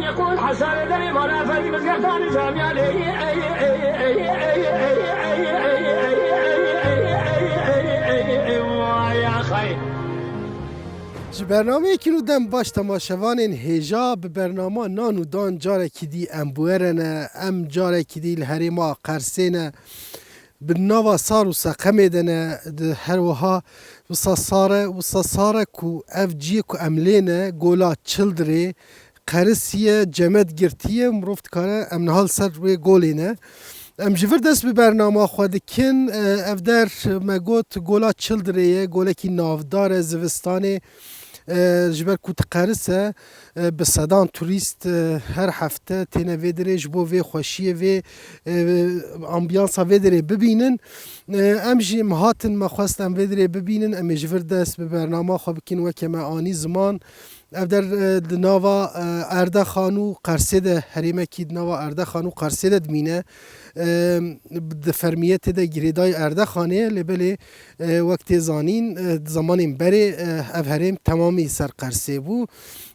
يقول حسن دري مرافق مسكتان جامعي يا خي برنامه یکی رو دم باش تماشوان هجا به برنامه نانو دان جاره کدی ام بویرنه ام جاره کدی الهریما قرسینه بالنوا صار وسقمه دنه هر وها وصا کو اف جی کو املینه گولا چلدری قرسیه جمد گرتیه مروفت کاره ام نهال سر روی گولینه ام جفر دست به برنامه خود کن اف در مگوت گولا چلدریه گولا کی نافدار زوستانه جبر کوت قرسه به صدان توریست هر هفته تینه ویدره جبو وی خوشیه وی امبیانسا ویدره ببینن ام جی مهاتن مخواستم ویدره ببینن ام جفر دست به برنامه خواب کن وکه معانی زمان اف در نوا ارده خانو قرسیده حریمه کی نوا ارده خانو قرسیده دمینه د فرمیت ده گریدای ارده خانه لبله وقت زانین زمان بری اف حریم تمامی سر قرسه بو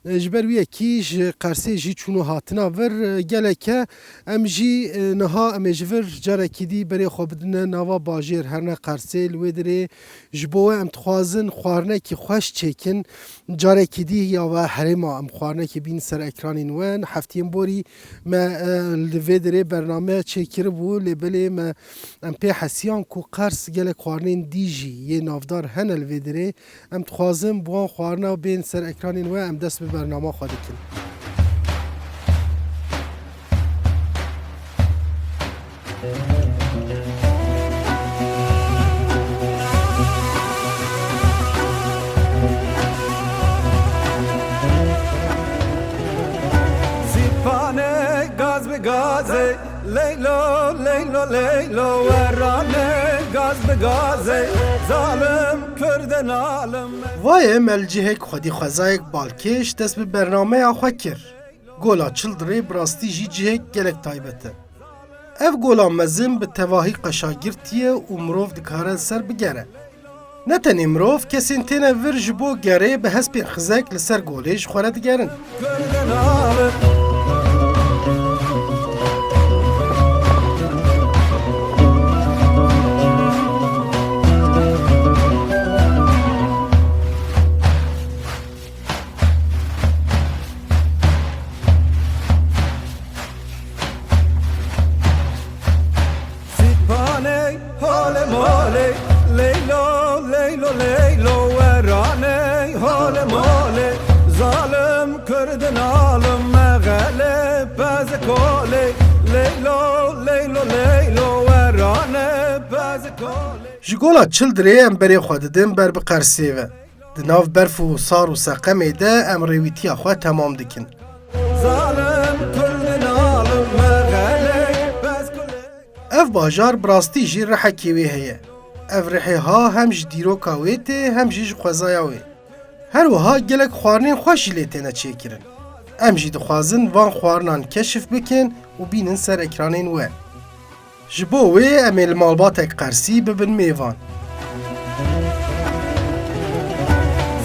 جبر وی کیش قرسه جی چونو هاتنا ور گله که ام جی نها ام جور جره کدی بری خوابدنه نوا باجیر هرنه قرسه لودره جبوه ام تخوازن خوارنه کی خوش چکن جره کدی یا و حریم ام خوارنه کی بین سر اکرانین ون هفتیم بوری ما لودره برنامه چکر بو لبله ما ام پی حسیان کو قرس گله خوارنین دیجی یه نافدار هنل ودره ام تخوازن بوان خوارنه بین سر اکرانین و ام دست به برنامه خواهد کن زیپانه گاز به گازه لیلو لیلو لیلو ورانه گاز به گازه ظالم کردن عالم وای ملجهک خودی خوزایک بالکش دست به برنامه آخوا کر گولا چلدری براستی جی جهک گلک تایبته اف گولا مزم به تواهی قشاگرتیه و مروف دکاره سر بگره نتن امروف کسین تینه ورج بو گره به حسب خزک لسر گولیش خورد گرن کردن عالم کردن عالم مغله باز کوله لیلو لیلو لیلو ورانه باز کوله جگولا چلدری ام بری خوددن بر به قرسیه و دناف برف و سار و سقمه ده ام ریویتی خواه تمام دکن ظالم کردن عالم مغله باز کوله اف باجار براستی جی رحکی وی هیه اف رحی ها هم جدیرو کاویته هم جیج خوزایاوی هر وها گلک خوارنین خوشی لیتینه چه کرن ام جی دخوازن وان خوارنان کشف بکن و بینن سر اکرانین و جبو وی ام المالباتک قرسی ببن میوان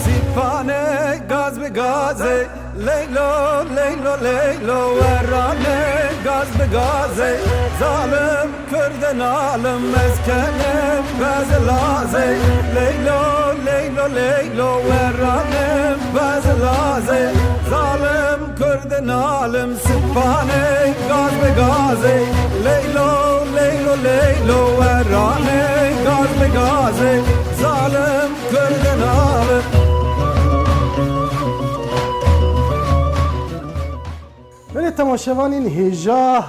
زیپانه گاز به گازه لیلو لیلو لیلو ورانه گاز به گازه ظالم کردن عالم مسکنه باز لازه لیلو لیلو لیلو ورانه باز لازه ظالم کردن عالم سپانه گاز به گازه لیلو لیلو لیلو ورانه گاز به گازه ظالم کردن عالم بله تماشاوانین هجا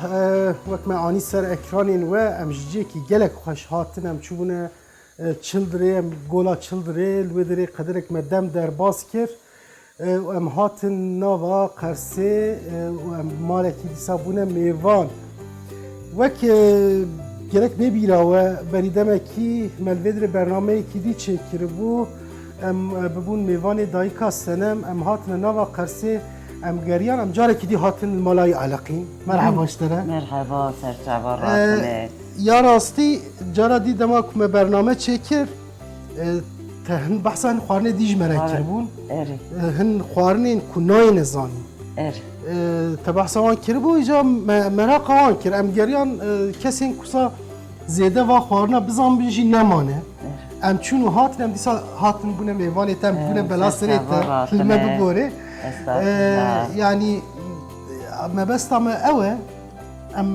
وقت معانی سر اکرانین و امجیه که گلک خوش هاتن هم چونه çıldırı gola çıldırı lüdere kaderek medem derbas kir em hatin nava Qersê em malekî dîsa bûne mêvan wek gerek nebîra we berîdemekî melvêdirê bernameyekî dî çêkiribû em bibûn mêvanê dayika senem em hatine nava Qersê em geriyan em carekî dî hatin malayê Eleqîn. Merheba ji te re. Merhaba, serçava ratine. Ya rastî cara dî dema ku me bername çêkir te hin behsa hin xwarinê dî ji me re kiribûn Eri, hin xwarinên ku nayê nezanîn eri. te behsa wan kiribû îca meraqa wan kir em geriyan kesên kusa zêde va xwarina bizan bin jî nemane em çûn û hatin em dîsa hatin bûne mêvanê te em bûne belaserê te li me biborê yani mebesta me ew e em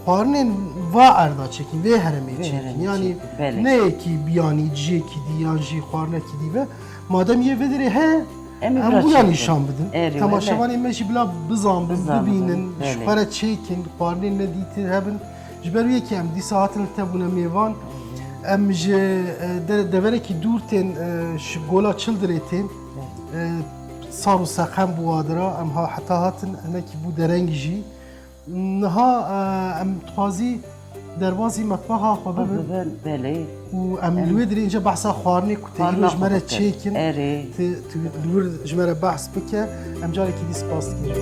xwarinên va erda çekin vê heremê çekin yani neyekî biyanî ciyekî dî yan jî xwarinekî dî ve madem yê vêderê heye em bûya nîşan bidin temaşevanê me jî bila bizan bin bibînin ji xwe re çêkin xwarinên ne dîtir hebin ji ber wê yekê em dîsa hatin te bûne mêvan em ji deverekî dûr tên ji gola Çıldirê tên sar û seqem bû wadira em heta hatin hinekî bû dereng jî niha em dixwazî derbasî metbexa xwe bibin Belê. û em li wê dirê înce behsa xwarinê ku te îro ji me re çêkin tu li wir ji me re behs bike em carekî dî spas dikin.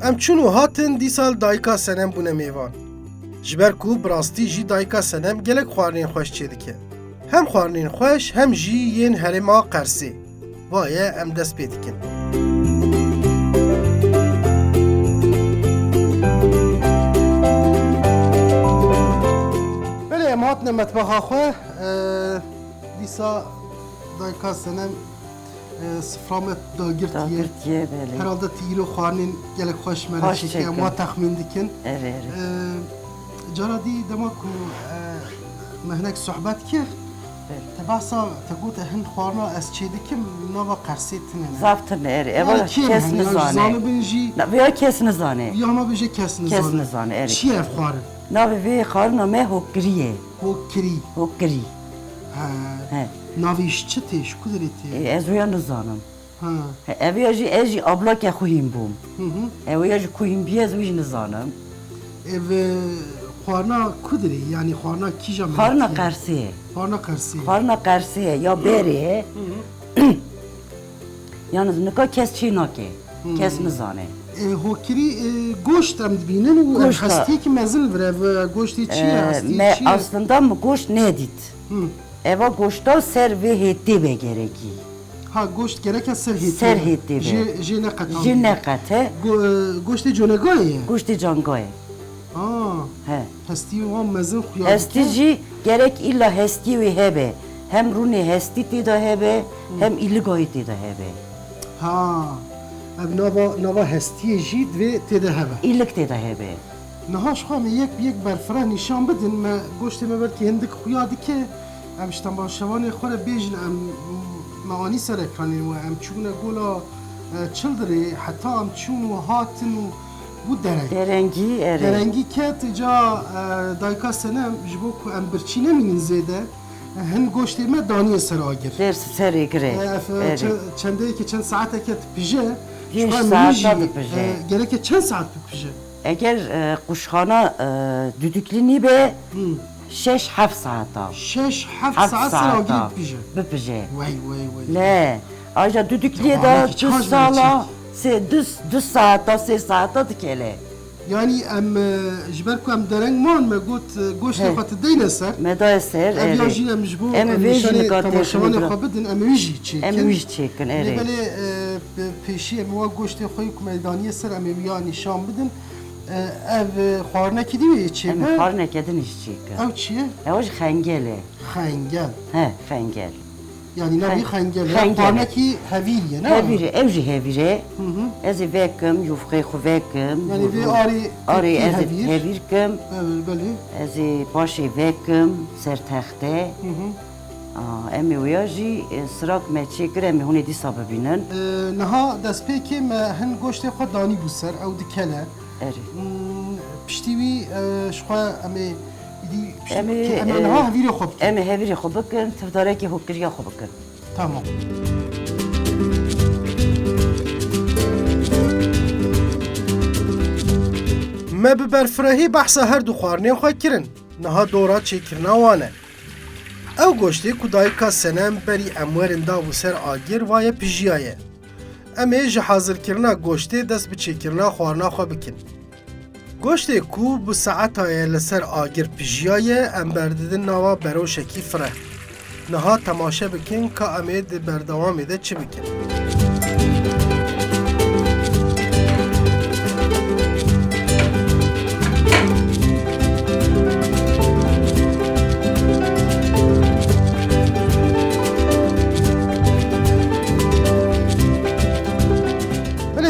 Em çûn û hatin dîsal dayika senem bûne mêvan. Ji ber ku bi rastî jî dayika senem gelek xwarinên xweş çê dike. Hem xwarinên xweş hem jî yên herêma Qersê. Vaye em dest pê dikin. Belê em hatine metbexa xwe dîsa dayika senem sifra me dagirtiye. Dagirtiye belê. Herhalde tîro xwarinên gelek xweş me re çêke em wa texmîn dikin. Eri, eri. Cara dî dema ku me hinek sohbet kir te behsa te gote hin xwarina ez çê dikim nava Qersê tune ne. Zaftin eri. Eva kes nizane. Zanibin jî Veya kes nizane. yama bêje kes Kes nizane. nizane, eri. Çi ev xwarin? Navi vê xwarina me hokiriye. Hokirî. Hokirî. He. Navî ji çi tê ji ku derê tê? Ez wêya nizanim. Ha. Ev ya jî ez jî ablake xwîn bûm. Ev ya jî xwîn bîye ez wî jî nizanim. Ev xwarina ku derê yani xwarina kîja me? Xwarina Qersê. Xwarina Qersê. Xwarina Qersê ya berê yalnız nika kes çî nake. Kes nizane. Hokirî goşt em dibînin û ev Goşt da. hestiyekî mezin vir ev goştê çi ye? Hestiyê Me çi ye? aslında mı goşt nedit. Eva goşta ser ve hette be gerekî. Ha goşt gerek ser hêtî. Ser hêtî be. Jê neqetan. Jî neqete Goştê conegayê ye? goştê cangayê. He. Hestî wan mezin xuya. Hestî jî gerek illa hestî wê hebe. Hem rûnê hestî tê de hebe hem îligayê tê de hebe. Ha. Ev nava hestiyê jî divê tê de hebe. İlik tê de hebe. Niha ji xwe me yek berfireh nîşan bidin me goştê me belkî hindik xuya dike em ji temaşevanê xwe re bêjin em me anî ser ekranên we em çûne gola Çıldirê heta em çûn û hatin û bû dereng. Derengî eri. Derengî ket ca dayika senem ji bo ku em birçî nemînin zêde hin goştê me daniye ser agir. Ders serê gire. Çendeyekî çend saeteke dipije Beş saat dipije. gereke çend saat dipije. Eğer kuşxana düdüklü be 6-7 saata. 6-7 saat ser agir dipije. Bipije. Vay vay vay. Le. Ayrıca düdüklüye Ya, de anaki düz çaj sala. Düz saata, 3 saata dikele. Yani em ji ber ku em dereng man me got goştê xwe te deyne ser. Meda eser Ev ya eri. jî em ji bo Em vê jî nîşanê nikate temaşevanê şunu xwe bidin em wî jî çêkin. Em wî jî çêkin, eri. Lê belê pêşî em wa goştê xwe ku me daniye ser em ê wiya nîşan bidin. Ev xwarinekî dî wê Em çêne. xwarnekedin iş çêkin. Ev çi ye? Ew jî xengel e. Xengel. He, xengel. Yani navî xengel. Xengel. Xwarinekî hevîr ye ne? Hevîre, ev jî hevîre. Ez ê vekim, yufxê xwe vekim. Yani vê arê Arê ez ê hevîr. hevîr kim. Belê. Ez ê paşê vekim ser texte. Em wya jî sirak me çêkir em ê hûnê dîsa bibînin. Niha destpêkê me hin goştê xwe danî bû ser ew dikele. Erê. Piştî wî ji xwe em ê Em ê em ê niha hevîrê xwe bikin. em ê hevîrê xwe bikin, tivdarekê hûkiriya xwe bikin. Tamam. Me bi berfirehî behsa her du xwarinên xwe kirin. Niha dora çêkirina wan e. Ew goştê ku dayika senem berî em werin dabû ser agir vaye pijiya ye. Em ê ji hazirkirina goştê dest bi çêkirina xwarina xwe bikin. Goştê ku bi saeta ye li ser agir pijiya ye em berdidin nava beroşekî fireh. Niha temaşe bikin ka em ê di berdewamê de çi bikin.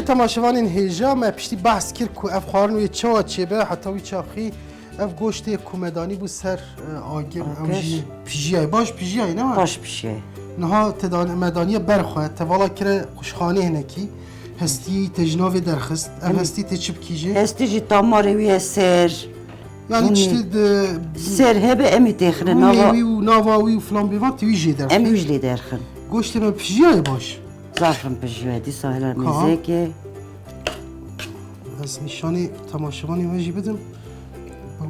تماشاوانên hêja me piştî behs kir ku ev xwarin wê çawa çêbe heta wî çaxî ev goştê ku me danî bû ser agir ew jî pijiyayê baş pijiyayê ne var? Baş pişe. Niha me daniye berxwe tevala kire quşxanê hinekî hestî te ji navê derxist ev hestî tê çi bikî jî? Hestî jî damarê wî ye ser. Yani tiştî di Ser hebe em ê têxine rûnê nava. wî û nava wî û filan bêvan tê wî jê Em derxin. ê wî jî lê derxin. Goştê me pijiyayê baş. Zafin pijiye dîsa helar mêzekê. Ez nîşanê temaşevanê me jî bidim.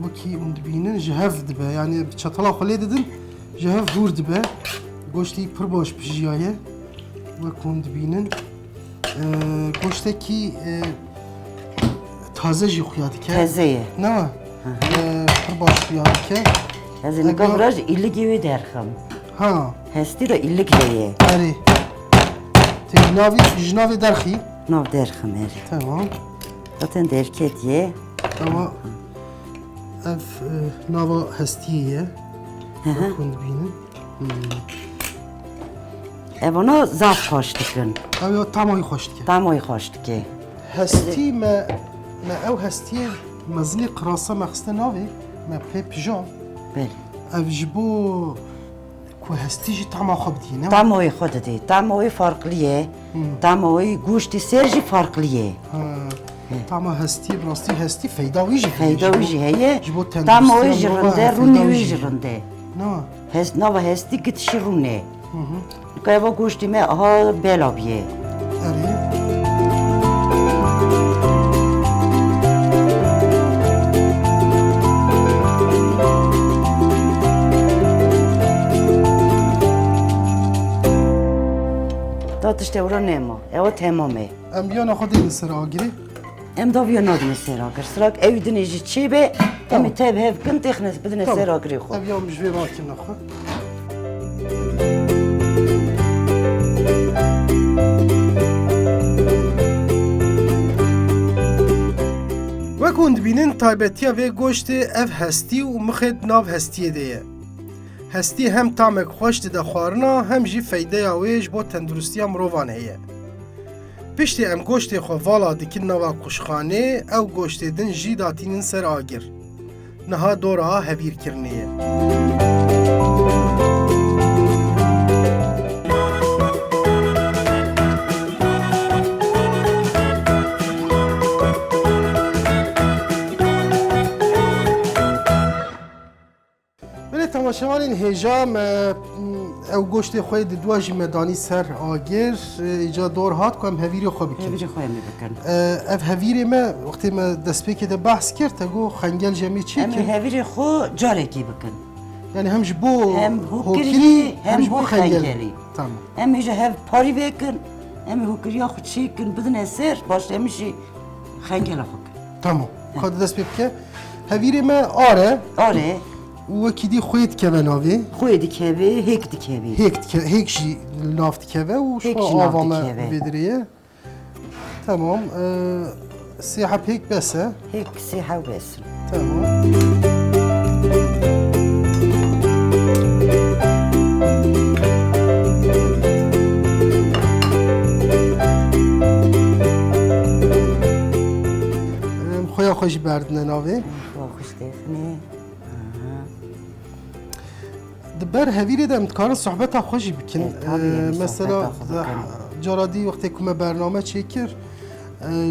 Wekî hûn dibînin ji hev dibe yani çatala xwe lê didin ji hev hûr dibe. Goştê pir baş pijiyaye. Wek hûn dibînin. Goştekî taze jî xuya dike. Teze ye. Ne var? Pir baş xuya dike. Ez ê nikavira ji îlikê wê derxim. Ha, Hestî de îlik heye. erê. Tê ji navê derxî. Nav derxim erê. Tamam. Zaten derket ye. Ama ev nava hestiyê ye. Wek hûn dibînin. Ev ona zaf xweş dikin. Ev ya tamamî xweş dike. Damoyê xweş dike. Hestî me ew hestiyê mezinê qirasa me xiste navê me pê pija Belê. ev ji bo ku hestî jî tema xwe bidî ne? Damoyê xwe didê. Damoyê farklı ye. Damoyê goştê ser jî farklı ye. Tema hestî rastî hestî feyda wî jî heye. Feyda wî jî heye. Ji bo Damoyê jî tenduristiya rinde, nava rûnê feyda wî jî rinde. Ne? Nava hestî gitişî rûnê. Eva goştê me aha bela biye. Erê. Da tiştê wira nema. Ewa temam e. Em biyana xwe dê li ser agirê. Em daviya nadine seragir. Sirak ew dinê jî çêbe em ê tev hev kin texne bidine seragirê xwe. Ev ya ji vê rakirina xwe. Wek hûn dibînin taybetiya vê goştê ev hestî û mixê nav hestiyê de ye. Hestî hem tamek xweş dide xwarina hem jî feydeya wê ji bo tenduristiya mirovan heye. Piştî em goştê xwe vala dikin nava quşxanê ew goştê din jî datînin ser agir. Niha dora hevîrkirinê ye. Temaşevanên hêja me ew goştê xwe di duwa jî me danî ser agir îca dor hat ku em hevîrê xwe bikin. Hevîrê xwe em ê bikin. Ev hevîrê me wextê me destpêkê de behs kir te got xengel jemî çê Em ê kir. hevîrê xwe carekî bikin. Yani hem ji bo Hem hokirî hokirî hem ji bo xengelî. xengelî. Tamam. Em ê ji hev parî vekin. Em ê hokiriya xwe çêkin bidine ser baş em jî xengela xwe kin. Tamam. Xwe dest pê bike. Hevîrê me are Are û wekî dî xwê dikeve navê. xwe dikeve, hêk dikeve. Hêk jî nav dikeve û Hêk şwa jî nav ava me dikeve. vêdiriye. Tamam. Sêha pêk bes e. Hêk sêhew besin. Tamam. Xoya xwe jî berdine navê. Xwe xweş texne. دبر هەویرێ دەم دکارن سوحبەتا خۆشی بکن tabii, مثلا sohbeta xwe جارادی وقتی که me bername çêkir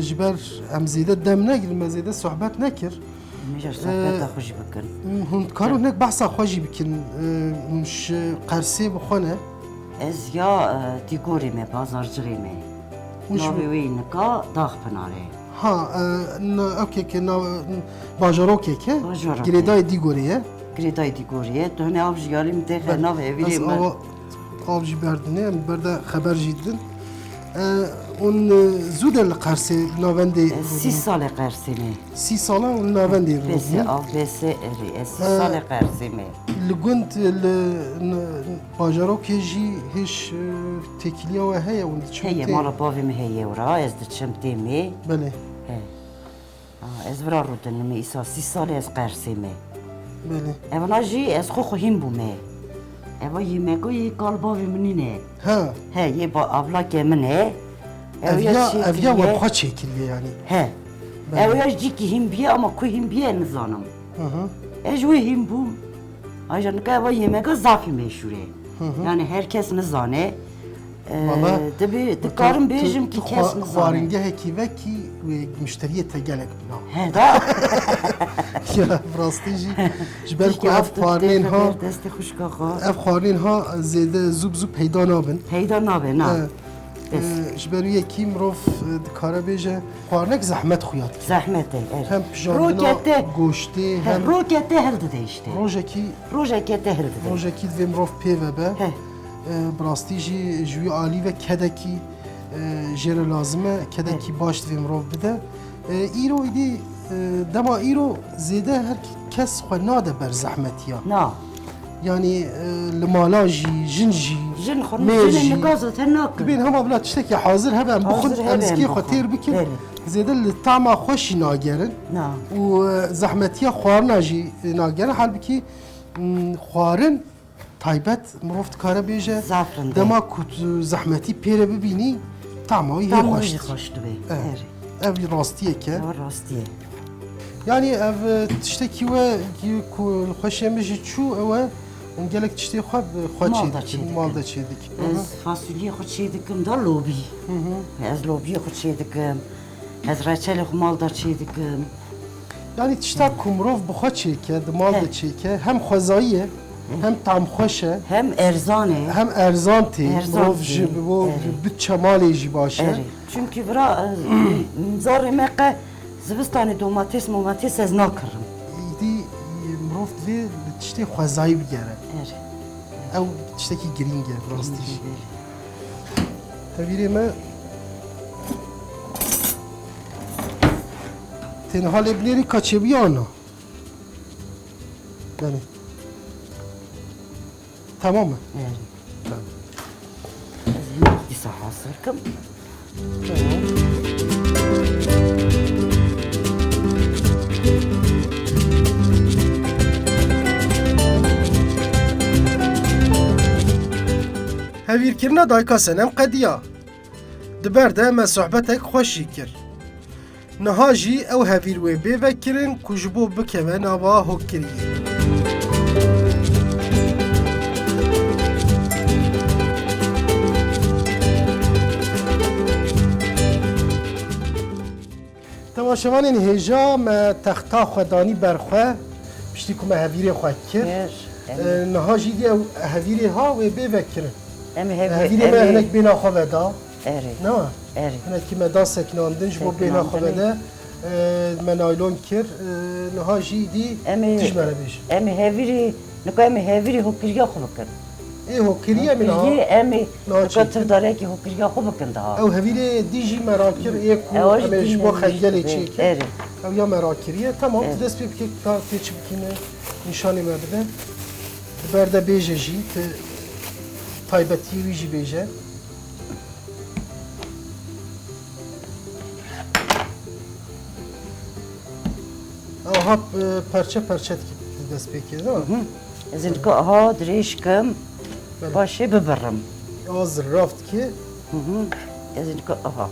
ji ber em zêde dem negirin me zêde sohbet nekir ميجر صحبتا خوش بكن hûn dikarin hinek behsa xwe jî bikin ji Qersê bixwe ne Ez ya digorê me bazarcığê me Navê wê nika Daxpınarê ha okê bajarokeke Bajarokê. girêdayê Dîgorê ye Girêdayê digorê tuhne av ji yarî min tê xe navê evîrê Ez me ava av jî berdine em ber de xeber jî didin hûn zû de li Qersê navendê Sî salê Qersê me 3 sala hûn navendê Bêsê av bêsê erê Ez sî salê Qersê me li gund li bajarokê jî hêj têkiliya we heye hûn diçin Heye mala bavê me heye wra ez diçim tê me belê He Ez vira rûdinime îsa sî salê ez Qersê me belê Evana jî ez xwe xwehîn bûme Eva yêmeko yê kal bavê minî ne ha He yê avlakê min e ev ya we xwe çêkiliye yanî He Ew ya jîkî hîn biye ama ku hîn biye nizanim Ez wê hîn bûm Ajanika eva yêmeka zafî meşûr e Yani herkes nizane Valla, Dikarim bêjim ki kes nizane xwaringehekî vekî wê müşteriyê te gelek bina He da ya rastî jî ji ber ku ev xwarinên ha Destê xuşka xwe ev xwarinên ha zêde zû bi zû peyda nabin Peyda nabe na ji ber wî yekî mirov dikare bêje xwarinek zehmet xuya dike Zahmet e hem pijandina Rokete goştê hem Rokete hel dide işte rojekî Rojekete hel dide rojekî divê mirov pê vebe He bi rastî jî ji wî alî ve kedekî jê re lazim e kedekî baş divê mirov bide îro îdî dema îro zêde her kes xwe nade ber zehmetiya Na yanî li mala jî jin jî Jin xwe Mê jî. jin nikazet her nakin dibên hema bila tiştekî hazir hebe em bixwin Hazır em hebe zikê em xwe bixwin. têr bikin Belê. zêde li tama xweşî nagerin Na û zehmetiya xwarina jî nagerin halbikî xwarin taybet mirov dikare bêje Zafrin de. dema ku tu zehmetî pêre bibînî tama wî hê Tam xweş jî xweş dibe Evet. ev rastiyeke Ev rastiye yanî ev tiştekî we ku li xweşê min jî çû ew e hûn gelek tiştê xwe xwe Mal çê da dikin çê mal dikin. da çê dikin Ez fasulye xwe çê dikim da lobî Ez lobiyê xwe çê dikim Ez reçelê xwe mal da çê dikim yanî tişta ku mirov bi xwe çêke di mal da çêke hem xwezayî ye hem tam xweş e Hem erzan e hem erzan tê Erzan mirov tê, ji bo evet. bütçe malê jî baş e Erê Çünkü vira zarê me qe zivistanê domates ez nakirim îdî mirov divê li tiştê xwezayî bigere Erê ew tiştekî girîng e rastî jî tevîrê me tenha lêbilêrî kaçebiya na yani tamam mı? Erê Ez hinek dîsa hasir kim Hevîrkirina dayka senem qediya. Diber de me sohbetek xweşî kir. Niha jî ew hevîr wê bê vekirin ku ji bo bikeve nava hokkiriyê. Temaşevanên hêja me texta xwe danî ber xwe piştî ku me hevîrê xwe kir. Niha jî dî ew hevîrê ha wê bê vekirin. Em Hevîrê me hinek bêna xwe veda. Erê Ne wa? Erê Hinekî me da seknandin ji bo bêna xwe vede me naylon kir. Niha jî dî Em tij me re bêj. em hevîrî Nika em hevîrî hokiriya xwe bikin Ê hokiriye min ha. Hokiriye em Na nika çekin. tivdarekî hokiriya xwe bikin daha Ew hevîrê dî jî me rakir ê ku em ê ji bo xengelê çêkir. Erê Ew ya me rakiriye tamam tu dest pê bike ka tê çi bikîne nîşanê me bide. Di ber de bêje jî tu taybetiyê wî jî bêje. Ew hap perçe perçe dikî dest pê kir değil mi? Ez ê nika aha dirêj kim Başê bibirim Az raf dikî Ez ê nika aha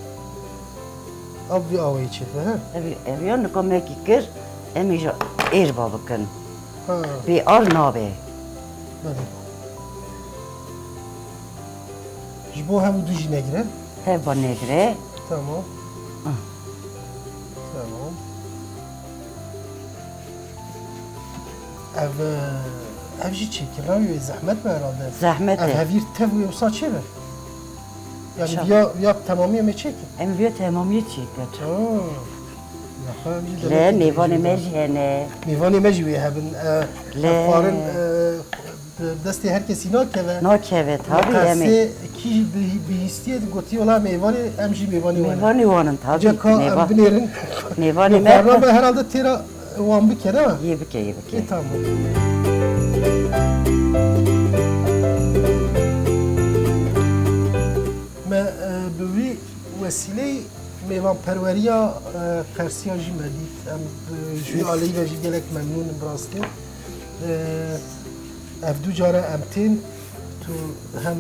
ev vî awayê çêfe he? Ev ya nika mekî kir em ê ji êrba bikin Ha Bê ar nabe belê. Ji bo hemû du jî negire. Hev ba negre. Tamam. Tamam. Ev jî çêkirina wê zehmet mi herhalde? Zahmet Ev e. hevîr tev wê wisa çê be? Yani Çak. ya tamamiye me çêkin? Em viyo tamamiye çeker. Le nevanê me jî hene. Mêvanê me jî wê hebin. Le. Xwarin destê herkesî nakeve. Nakeve tabii emi. Qersê kî bihîstiye gotiye ola mêvanê em jî mêvanê wan. Nevanê wanın tabii. Ceka em Neva. binêrin. Nevanê Barname me. herhalde têra wan bike değil mi? Ye bike ye bike. Tamam. Me bi wî wesileyê mêvanperweriya Qersiya jî me dît. Em ji wî aleyî ve jî gelek memnûnim bi rastî. Ev du cara em tên tu hem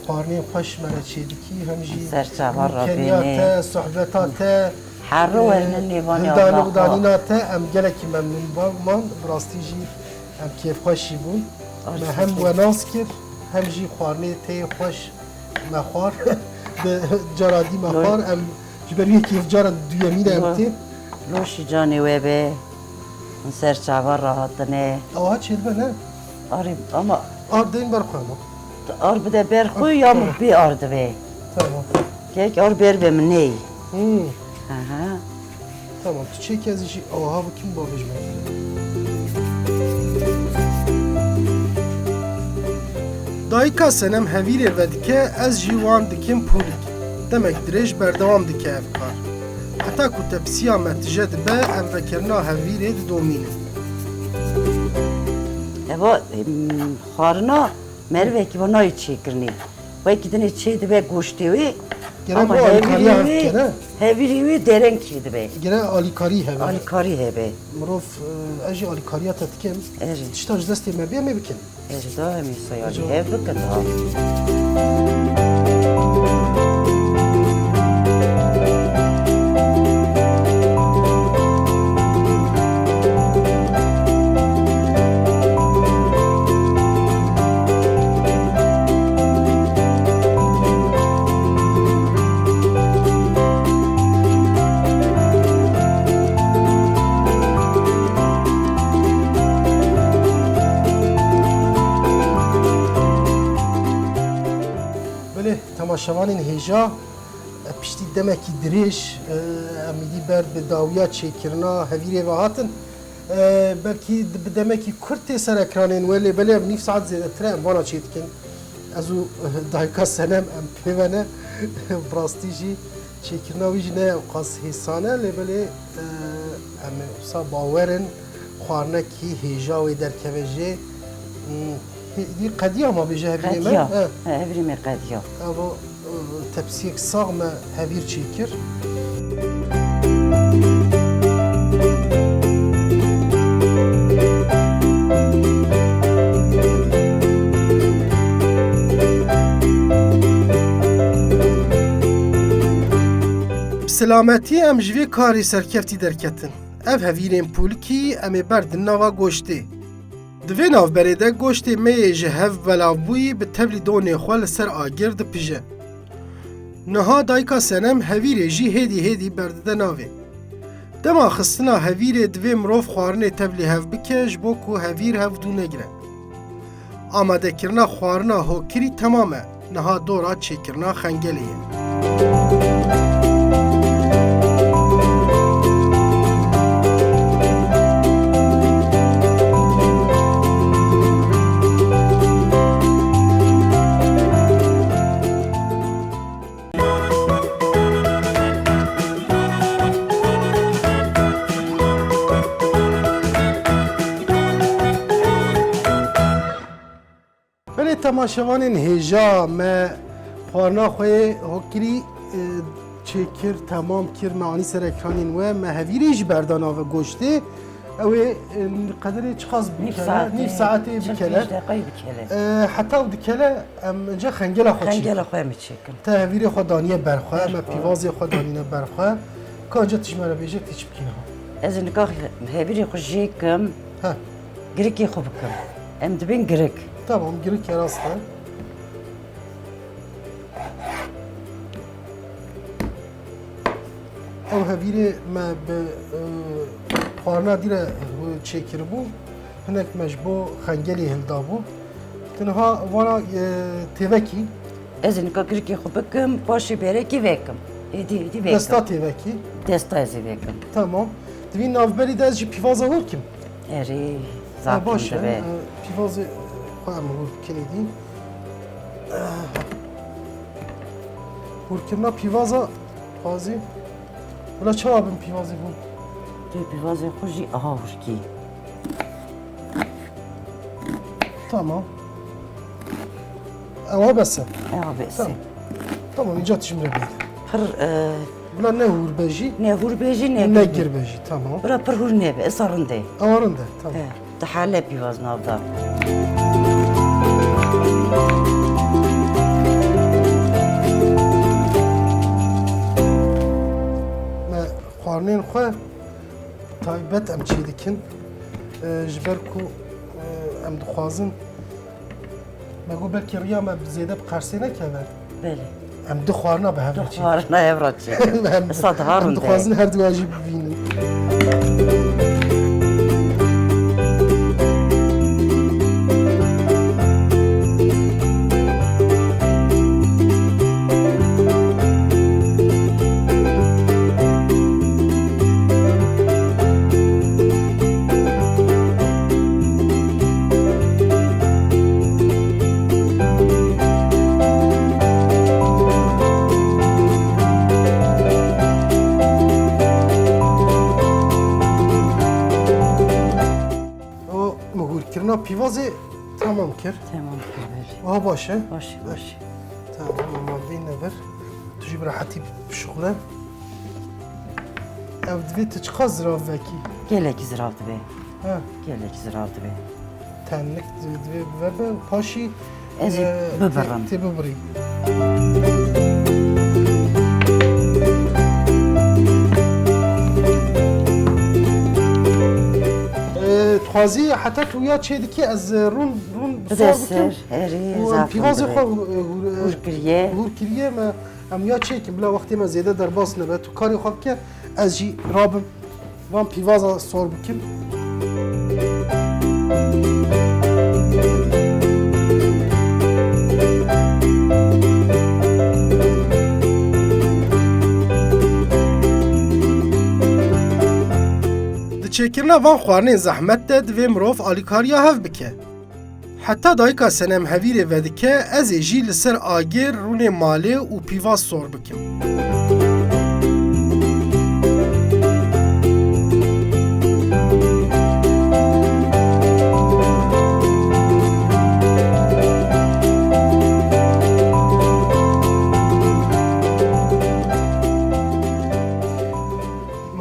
xwarinên xweş me re çêdikî hem jî Serçava keniya Rabbînê. te, sohbeta te, Herru elinin nevanê hildanî Allah. danîna te em gelekî memnûn man bi rastî jî em kêfxweşî bûn. Me hem we nas kir hem jî xwarinê tê xweş me xwar bi cara dî me xwar em ji ber wî kêf cara duyemîn de em tê. Loşi canê we be. Serçava rahatine. Aha çêdibe ne? Arı ama Ar deyên ber xwe ma. ar bide berxuy ya mı bir ardı be. Tamam. Kek ar ber be mi ney? Aha. Tamam tu çêk ez jî aha bu kim babij me. Dayika senem hevîrê vedike ez jî wan dikim pûlik. Demek dirêj berdewam dike ev kar. Heta ku tepsiya me tije dibe em vekirina hevîrê didomînin. Eva xarına merveki bana hiç çekirni. Belki de ne çeydi be goştu ve Gene bu alikariya hevke ne? heviri deren çeydi be. Gene alîkarî heve. Alikari hebe. Mirov ez jî alîkariya te dikim. Eri. Tişta ji destê me bê me bikin. Eri da hemi sayali hev bikin da. Böyle temaşavanên hêja piştî demekî dirêj em midî ber bi dawiya çêkirina hevîrê ve hatin. Belkî bi demekî Kurd tê ser ekranên we lê belê ev nîv saet zêdetir e em vana çê dikin. Ez û dayika senem em pêvene bi rastî jî çêkirina wî jî ne qas hêsane lê belê em wisa bawerin xwarinekî hêja wê derkeve jê dî qediya ma bêje hevîrê me. Kadiya. Heviri me kadiya. Ama tepsiyek sağ mı hevir çekir. Selameti em ji vê karê serkeftî derketin. Ev hevîrên pûlikî em ê berdin nava goştê. Di vê navberê de goştê meyê ji hev belavbûyî bi tevlî donê xwe li ser agir dipije. Niha dayika senem hevîrê jî hêdî hêdî berdide navê. Dema xistina hevîrê divê mirov xwarinê tevlî hev bike ji bo ku hevîr hevdû negire. Amadekirina xwarina hokirî temam e. Niha dora çêkirina xengelê ye. Belê temaşevanên hêja me xwarina xwe hokirî çêkir temam kir me anî ser ekranên we me hevîrê jî berdana ve goştê ew ê qedirê çiqas bikele nîv saetê bikele heta ew dikele em ince xengela xwe çêkin. Xengela xwe mi çekin. Te hevîrê xwe daniye berxwe me pîvazê xwe danîne berxwe ka ince tişt me re bêje tê çi bikîne. Ez nikah heviri xwe jêkim. He Girikê xwe bikim. Em dibin girik. tamam girik ya rast e. هەویرێ me bi xwarina dîre çêkiribû hinek me ji bo xengelê hildabû tenha vana têvekî Ez ê nika kirikê xwe bikim, paşê berekî vekim. Êdî vekim. desta têvekî Desta ez ê vekim. tamam divî navberî de ez jî pîvaza hûr kim Erê baş zapim dibe. pîvazê xwe em hûr kilîdî hûrkirina pîvaza xwazî bila çawa bin pîvazê bû Tu pîvazê xwe jî aha hûrkî. tamam ewa bese Ewa besê. Tamam. tamam înca tişimre bêde Pir bila ne hûr be jî ne hûr bê jî ne ne gir be jî tamam Bira pir hûr nebe, ez arinde. ewarın de tamam Di hale pîvaz navda. me xwarinên xwe taybet em çê dikin ji ber ku em dixwazin me got belkî riya me zêde bi qersê nekeve Belê. em di xwarina bi hev Tu çê xwarina evra çê. Esad em harinde. dixwazin her duwa jî bibînin o mihûrkirina pîvazê tamam kir Tamam kir. aha baş e Baş baş. tamam maddeyi ne ver tu jî bi rahetî bişuxle ev divê tu çiqa zirav vekî Gelek zirav dibe. ha Gelek zirav dibe. tenlik divê biver be paşî Ez ê bibirim. tê bibirî dixwazî heta tu ya çê dikî ez rûn Bide ser. Erê zapim pîvazê xwe dibe. Hûr kiriye. hûr kiriye me em ya çêkim bila wextê me zêde derbas nebe tu karê xwe bike ez jî rabim van pîvaza sor bikim Di çêkirina van xwarinên zehmet de divê mirov alîkariya hev bike. Heta dayika senem hevîrê vedike ez ê jî li ser agir rûnê malê û pîvaz sor bikim.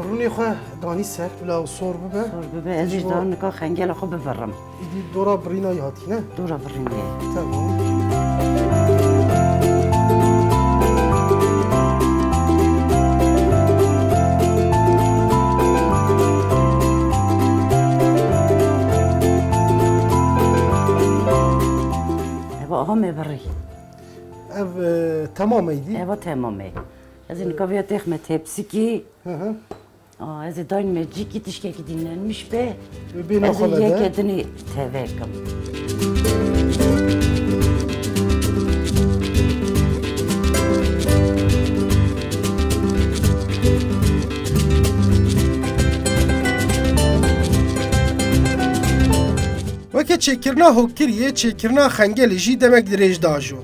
Rûnê xwe danî ser bila sor bibe Hûr bibe. Ez jî dar nika xengela xwe bibirim. îdî dora birînayê hatîne Dora birinde. tamam Eva aha me birî. ev tamam eydi Eva tamam e. Ez ê nika vêya texme tepsikî. hı hı Ez ê dayn me cikî tiştekî dinlenmiş be. bêhna Ez ê xwe vede yekedinî tevekim. Weke çêkirina hokiriyê çêkirina xengelê jî demek dirêj dajo.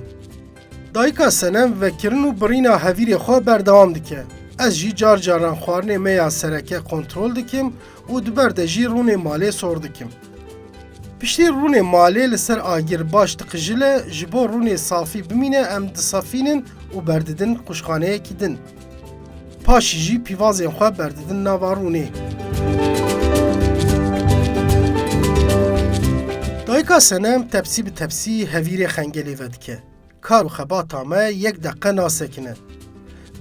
Dayika senem vekirin û birîna hevîrê xwe berdewam dike. Ez jî car caran xwarinê me ya sereke kontrol dikim û di ber de jî rûnê malê sor dikim. Piştî rûnê malê li ser agir baş diqijile ji bo rûnê safî bimîne em disafînin û berdidin quşxaneyekî din. Paşî jî pîvazên xwe berdidin nava rûnê. Dayika senem tepsî bi tepsî hevîrê xengelê vedike. Kar û xebata me yek deqe nasekine.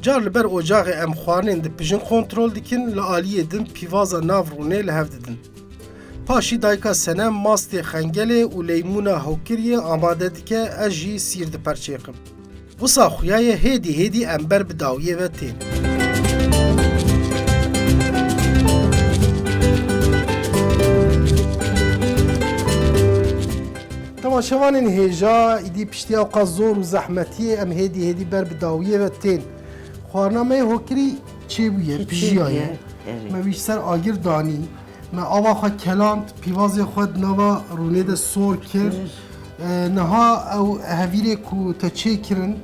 Car li ber ocağê em xwarinên dipijin kontrol dikin, li aliyê din pîvaza nav rûnê li hev didin. Paşî dayika senem mastê xengelê û leymûna hewkiriyê amade dike, ez jî sîr diperçêqim. Wisa xuyayê hêdî hêdî em ber bi dawiyê ve tên. Temaşevanên hêja îdî piştî ewqa zor û zehmetiyê em hêdî ber bi dawiyê ve tên. Xwarinameyê hokirî çêbûye, pijiya ye. Evet. Me wî ser agir danî. Me ava xwe keland, pîvazê xwe di nava rûnê de sor kir. Niha ew hevîrê ku te çêkirin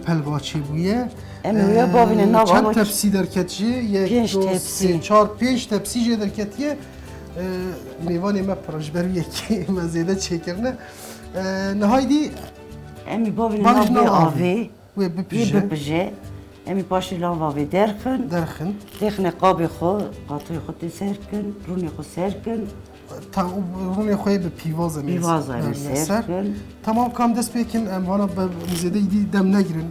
pel va çêbûye. Em wê bavînê nava Çend xwe- tepsî derket jî? Yek, Pênc do, tepsî. sê, çar, pênc tepsî jê derketiye. Mêvanê me pirojber yekî me zêde çêkirine. Nihaydî Em ê bavînê Bavî navê nav avê. wê Yê bipije, bipije. Em ê paşê lava avê derxin. derxin. Texne qabê xwe, qatiyê xwe tê serkin, rûnê xwe serkin. Rûnê xwe bi pîvaza me Pîvaza em ser. serkin. Tamam kam dest pêkin em vana bi zêde îdî dem negirin.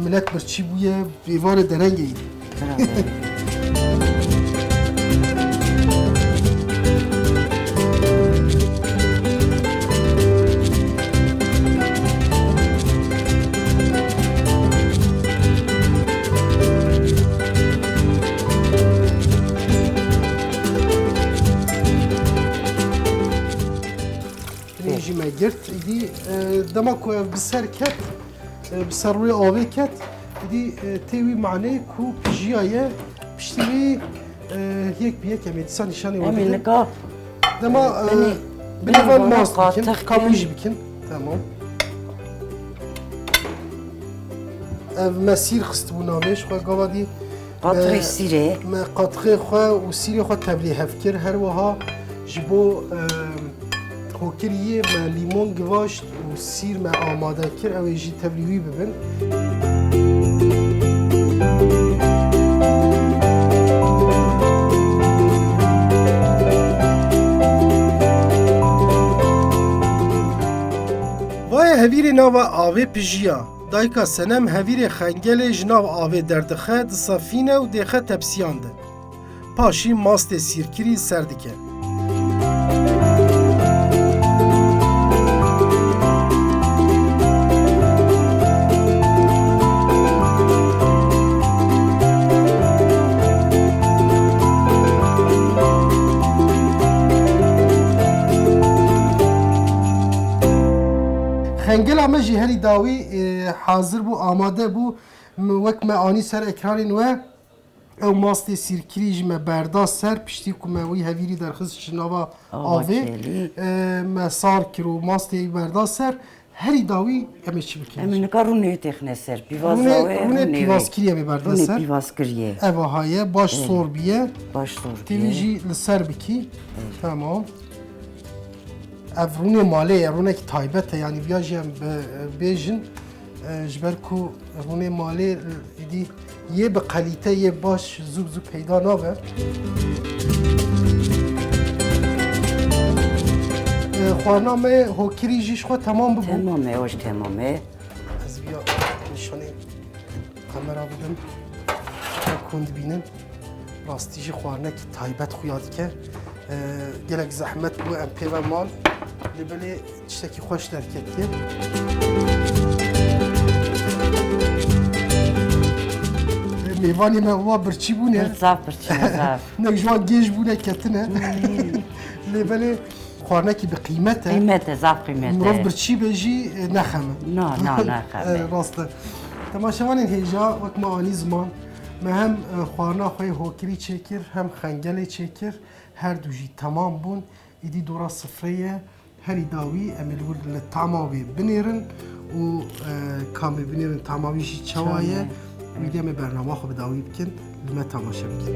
Millet birçî bûye êvarê derengê îdî. Bravo. Rêjî me girt îdî dema ku ev bi ser ket, bi ser rûyê avê ket, îdî tê wî maneyê ku pijiya ye, piştî wî yek bi yek em ê dîsa nîşanê Em we ê bidin. nika Dema Benê- binêvan benê mas bana bikin, qatık kapî bin. jî bikin. Tamam. Ev me sîr xistibû navê ji xwe gava dî qatî sîrê. me qatixê xwe û sîrê xwe teblî hev kir her wiha ji bo hokiriyê me lîmon givaşt û sîr me amade kir ew ê jî teblî wî bibin. Vay hevîrê nava avê pijiya. Dayka senem hevîrê xengelê ji nav avê derdixe disafîne û dêxe tepsiyan de. Paşî mastê sîrkirî ser dike. Xengela me jî herî dawî hazir bû, amade bû. Wek me anî ser ekranên we ew mastê sîrkirî ji me berda ser piştî ku me wî hevîrî derxist ji nava avê me sar kir û mastê berda ser herî dawî em ê çi bikin. Em ê nika rûnê texne ser. Pîvaza Rûnê wê rûnê pîvazkirî em ê berda Rûnê ser. pîvazkiriye. Ev haye baş sor biye. Baş sor. Tevî jî li ser bikî. Tamam. Ev rûnê malê ye, rûnekî taybet e yanî viya jî em bêjin ji ber ku rûnê malê îdî yê bi qelîte yê baş zû peyda nabe. Xwarina me hokirî jî ji xwe temam bibû. Temam e, hoş temam e. Ez viya nîşanê kamera bidim. Kund bînin. Rastî jî xwarinekî taybet xuya dike. Gelek zehmet bû em pêve mal. Lê belê tiştekî xweş derketiye. Mêvanê me wa birçî bûne. Zaf birçine zaf. Nek ji wan gêj bûne ketine. Lê belê xwarinekî bi qîmet e. Kıymet e, zaf Mirov kıymet e. birçî bê jî nexeme. Na nexeme. Rast e. Temaşevanên hêja wek me anî ziman me hem xwarina xwe hokirî çêkir hem xengelê çêkir her du jî temam bûn îdî dora sifreyê herî dawî em ê li wir li tama wê binêrin û kamê binêrin tama wî jî çawa ye wî dê em ê bername xwe bi dawî bikin li me temaşe bikin.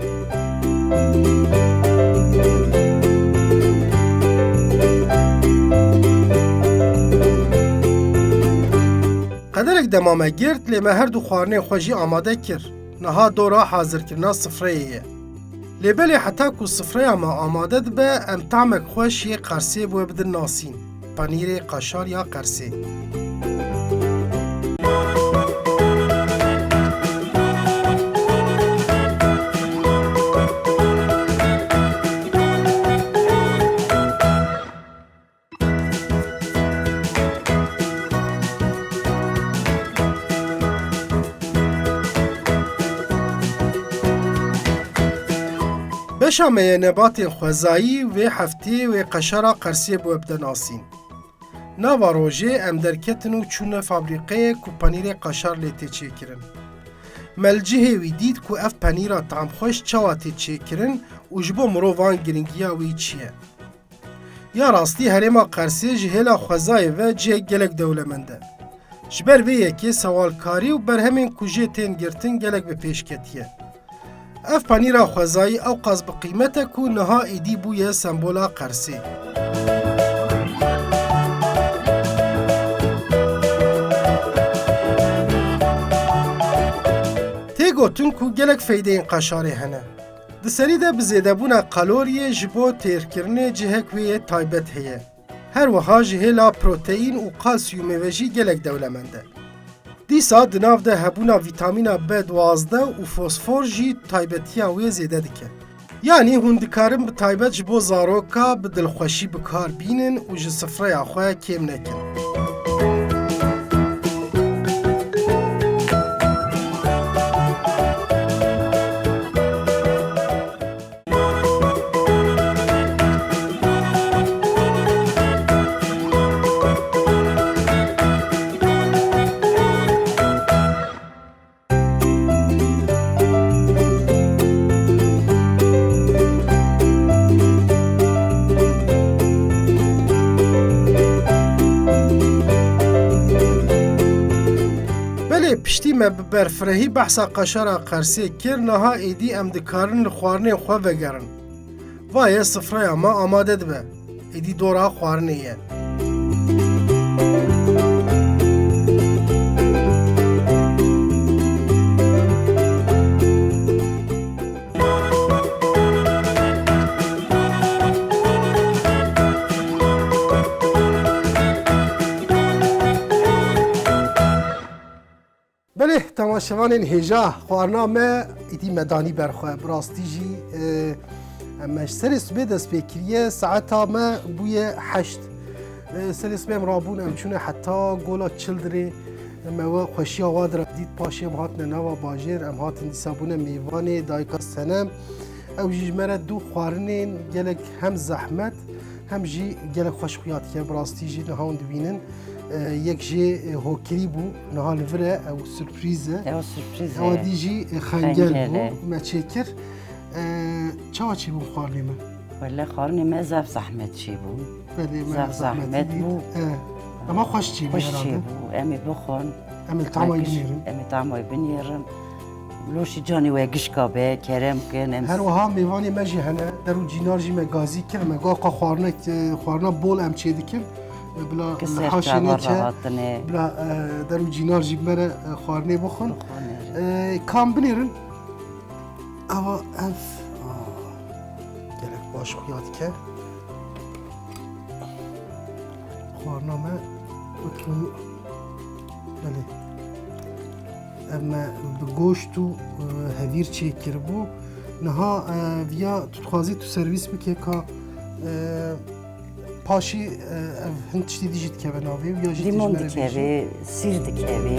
Qederek dema me girt lê me her du xwarinên xwe jî amade kir. Niha dora hazirkirina sifreyê ye. Lê belê heta ku sifreya me amade dibe em tamek xweş yê qersê bûye bidin nasîn. Panîrê, qaşar ya qersê. Beşa me ye nebatên xwezayî vê heftê wê qeşara qersê bûye bide nasîn. Nava rojê em derketin û çûne fabrîqeyê ku penîrê qaşar lê tê çêkirin. Melcihê wî dît ku ev penîra tamxweş çawa tê çêkirin û ji bo mirovan giringiya wî çi ye. Ya rastî herêma Qersê ji hêla xwezayê ve cihek gelek dewlemend e. Ji ber vê yekê sewalkarî û berhemên ku jê tên girtin gelek bi pêş ketiye. Ev penîra xwezayî ew qas bi qîmet e ku niha êdî bûye sembola Qersê. Tê gotin ku gelek feydeyên qaşarê hene. Di serî de bi zêdebûna kaloriyê ji bo têrkirinê cihek wê yê taybet heye. Her wiha ji hêla proteîn û kalsiyumê ve jî gelek dewlemend e. Dîsa di nav de hebûna vîtamîna B12 û fosfor jî taybetiya wê zêde dike. Yanî hûn dikarin bi taybet ji bo zaroka bi dilxweşî bikar bînin û ji sifreya xwe kêm nekin. Piştî me bi berfirehî behsa qaşara Qersê kir niha êdî em dikarin li xwarinên xwe vegerin. Vaye sifreya me amade dibe. Êdî dora xwarinê ye. Belê temaşevanên hêja xwarina me êdî medanî berxwe bi rastî jî em serê sibê dest pê kiriye saeta me bûye heşt. Serê sibê em rabûn em çûne heta gola Çildirê me we xweşiya wa dît paşê em hatine nava bajêr em hatin dîsa bûne mêvanê dayika senem ew jî ji me re dû xwarinên gelek hem zehmet hem jî gelek xweşxuya dike bi rastî jî niha hûn dibînin. Yek jê hokirî bû niha li vir e ew sürprîz e. Ew sürpriz e. Ew dî jî xengel bû me çêkir. Çawa çîbûn xwarinê me? Wele xwarinê me zev zehmet çîbû. Belê me Zev zehmet bû. Ama xweş çîbû Xweş herhalde. çîbû. Em ê bixwin. Em ê tamayê binêrin. Em ê tamayê binêrin. Loşî canî we gişka be kerem kin em. Her wiha mêvanê me jî hene der û cînar jî me gazî kir me gaqa xwarina bol em çê dikin. Bila haşê neçe bila der û cînar jî me re xwarinê bixwin. Kam binêrin. Ava ev gelek baş xuya dike. Xwarina me otu belê ev me bi goşt û hevîr çêkiribû. Niha viya tu dixwazî tu servîs bike ka paşî ev hin tiştî dijî dikeve navê ya jî Limon dikeve, sîr dikeve.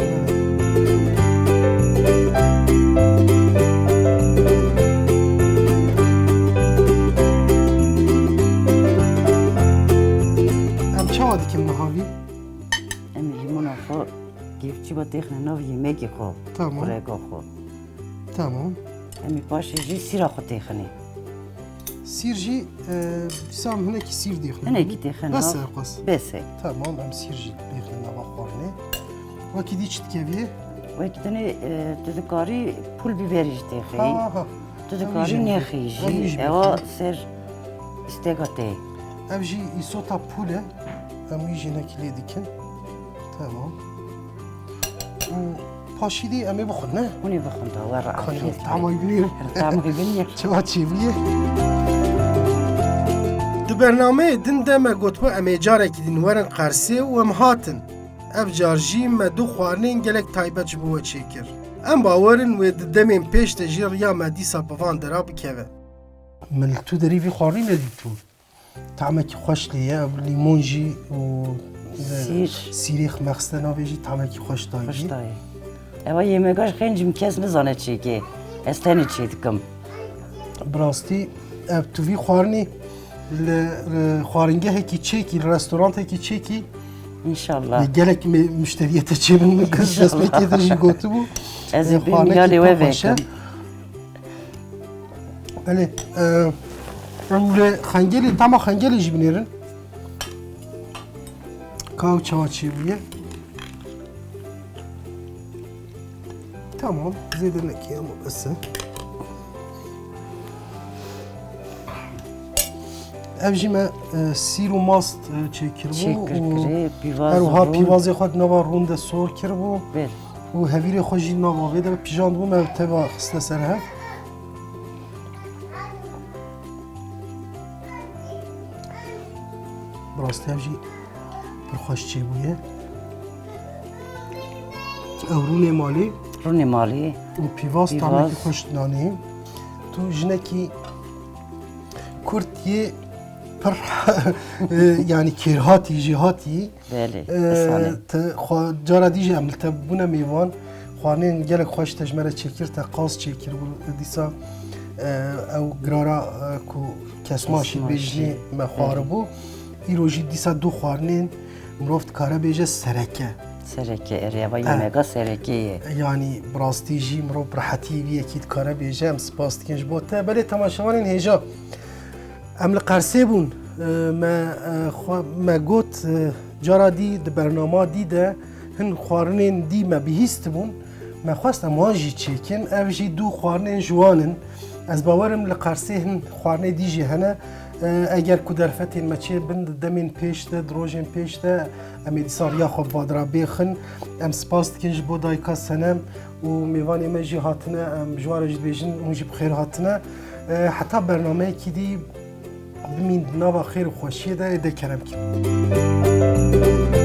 Em çawa dikim nihavî? Em limona xwe gevçî ba texne nav yemekê xwe. Tamam. Rega xwe. Tamam. Em ê paşê jî sîra xwe texne. Sîr jî dîsam hinekî sîr dêxin. Hinekî texne. Bes e qas. Bes e. Tamam em sîr jî dêxin nava xwarinê. Wekî dî çi dikeviye? Wekî tenê tu dikarî pul bîberî jî texî. Ha. Tu dikarî nexî jî. Ewa ser îstêga te. Ev jî îsota pûl e. Em wî jî hinekî lê dikin. Tamam. û paşî dî em ê bixwin ne? Hûn ê bixwin da we re afiyet be. Tamayê binêrin. Tamayê binêr. Çawa çêbûye? Di bernameyê din de me gotwe em ê carekî din werin Qersê û em hatin. Ev car jî me du xwarinên gelek taybet ji bo we çêkir. Em bawerin wê di demên pêş de jî riya me dîsa bi van dera bikeve. Min tu derî vî xwarinê nedîtû. Tamekî xweş lê ye, ev lîmon jî û sîrê xemexste navê jî tamekî xweş dayî. Xweş dayê. Ewa yemeka ji xencîm kes nizane çêkê. Ez tenê çê dikim. Bi rastî ev tu vî xwarinê li xwaringehekî çêkî, li restorantekî çêkî İnşallah. gelek müşteriye teçemin mi kız despeki de jigotu bu. Ez Xwarnekî bir pir ve xweş e. vekim. Belê em rê xengelê tama xengelê jî binêrin. Kav çawa çêbûye. Tamam, zêde nekê ama bes e. Ev jî me sîr û mast çêkiribû Çekirkirê, pîvaz her wiha rûn. pîvazê xwe di nava rûn de sor kiribû Ber. û hevîrê xwe jî nava vê de pîjandibû me teva xiste ser hev. Bi rastî ev jî pir xweş çêbûye. Ew rûnê malê Rûnê malê. û pîvaz Pîvaz. tamekî xweş naneyî. Tu jinekî Kurd yê pir yani kêrhatî jî hatî. Belê. Esane. Cara dî jî em li te bûne mêvan xwarnên gelek xweş te ji me re çêkir te qas çêkir dîsa ew girara ku kesmaşî bêjnê me xwaribû îro jî dîsa du xwarnên mirov dikare bêje sereke. Sereke ereva yemeka sereke ye. Yani bi rastî jî mirov bi rehetî vî yekî dikare bêje em spas dikin ji bo te belê temaşevanên hêja em li Qersê bûn me got cara dî di bernama dî de hin xwarinên dî me bihîstibûn me xwest em wan jî çêkin ev jî du xwarinên ji wan in ez bawerim li Qersê hin xwarinê dî jî hene eger ku derfetên me çê bin di demên pêş de di rojên pêş de em ê dîsa riya xwe vadira bêxin em spas dikin ji bo dayika senem û mêvanê me jî hatine em ji wan re jî dibêjin hûn jî bi xêr hatine heta bernameyekî dî bimîn di nava xêr û xweşiyê de ê de kerem kirin.